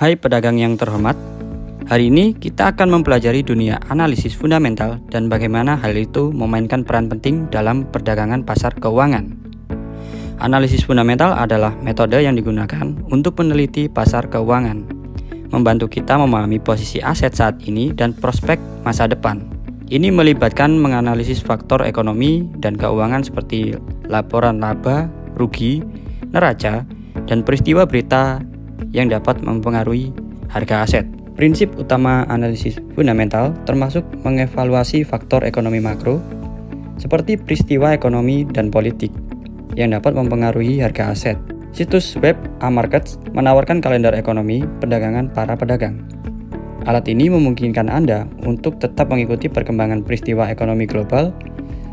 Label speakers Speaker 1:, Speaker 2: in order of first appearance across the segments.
Speaker 1: Hai pedagang yang terhormat, hari ini kita akan mempelajari dunia analisis fundamental dan bagaimana hal itu memainkan peran penting dalam perdagangan pasar keuangan. Analisis fundamental adalah metode yang digunakan untuk meneliti pasar keuangan, membantu kita memahami posisi aset saat ini dan prospek masa depan. Ini melibatkan menganalisis faktor ekonomi dan keuangan seperti laporan laba, rugi, neraca, dan peristiwa berita yang dapat mempengaruhi harga aset. Prinsip utama analisis fundamental termasuk mengevaluasi faktor ekonomi makro seperti peristiwa ekonomi dan politik yang dapat mempengaruhi harga aset. Situs web A-Markets menawarkan kalender ekonomi perdagangan para pedagang. Alat ini memungkinkan Anda untuk tetap mengikuti perkembangan peristiwa ekonomi global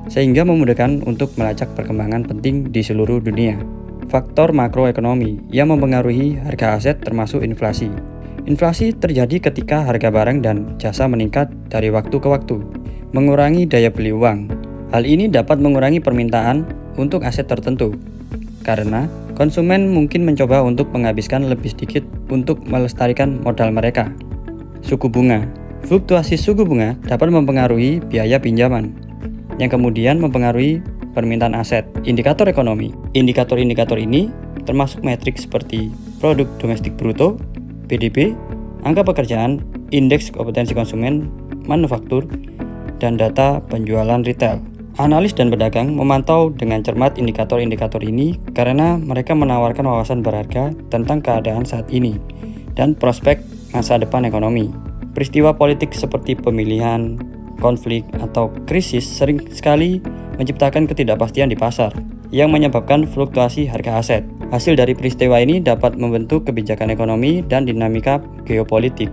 Speaker 1: sehingga memudahkan untuk melacak perkembangan penting di seluruh dunia. Faktor makroekonomi yang mempengaruhi harga aset termasuk inflasi. Inflasi terjadi ketika harga barang dan jasa meningkat dari waktu ke waktu, mengurangi daya beli uang. Hal ini dapat mengurangi permintaan untuk aset tertentu, karena konsumen mungkin mencoba untuk menghabiskan lebih sedikit untuk melestarikan modal mereka. Suku bunga. Fluktuasi suku bunga dapat mempengaruhi biaya pinjaman, yang kemudian mempengaruhi permintaan aset. Indikator ekonomi. Indikator-indikator ini termasuk metrik seperti produk domestik bruto, PDB, angka pekerjaan, indeks kompetensi konsumen, manufaktur, dan data penjualan retail. Analis dan pedagang memantau dengan cermat indikator-indikator ini karena mereka menawarkan wawasan berharga tentang keadaan saat ini dan prospek masa depan ekonomi. Peristiwa politik seperti pemilihan, konflik, atau krisis sering sekali menciptakan ketidakpastian di pasar yang menyebabkan fluktuasi harga aset. Hasil dari peristiwa ini dapat membentuk kebijakan ekonomi dan dinamika geopolitik,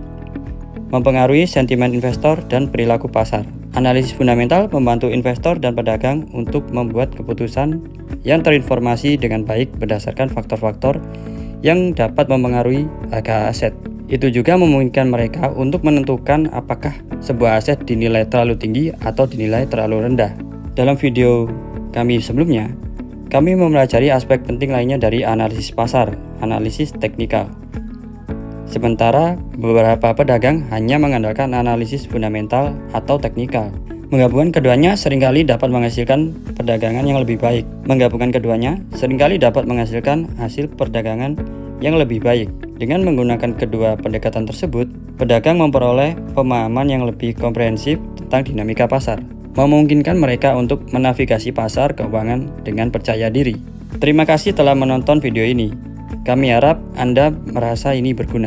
Speaker 1: mempengaruhi sentimen investor dan perilaku pasar. Analisis fundamental membantu investor dan pedagang untuk membuat keputusan yang terinformasi dengan baik berdasarkan faktor-faktor yang dapat mempengaruhi harga aset. Itu juga memungkinkan mereka untuk menentukan apakah sebuah aset dinilai terlalu tinggi atau dinilai terlalu rendah. Dalam video kami sebelumnya, kami mempelajari aspek penting lainnya dari analisis pasar, analisis teknikal. Sementara beberapa pedagang hanya mengandalkan analisis fundamental atau teknikal. Menggabungkan keduanya seringkali dapat menghasilkan perdagangan yang lebih baik. Menggabungkan keduanya seringkali dapat menghasilkan hasil perdagangan yang lebih baik. Dengan menggunakan kedua pendekatan tersebut, pedagang memperoleh pemahaman yang lebih komprehensif tentang dinamika pasar, memungkinkan mereka untuk menavigasi pasar keuangan dengan percaya diri. Terima kasih telah menonton video ini. Kami harap Anda merasa ini berguna.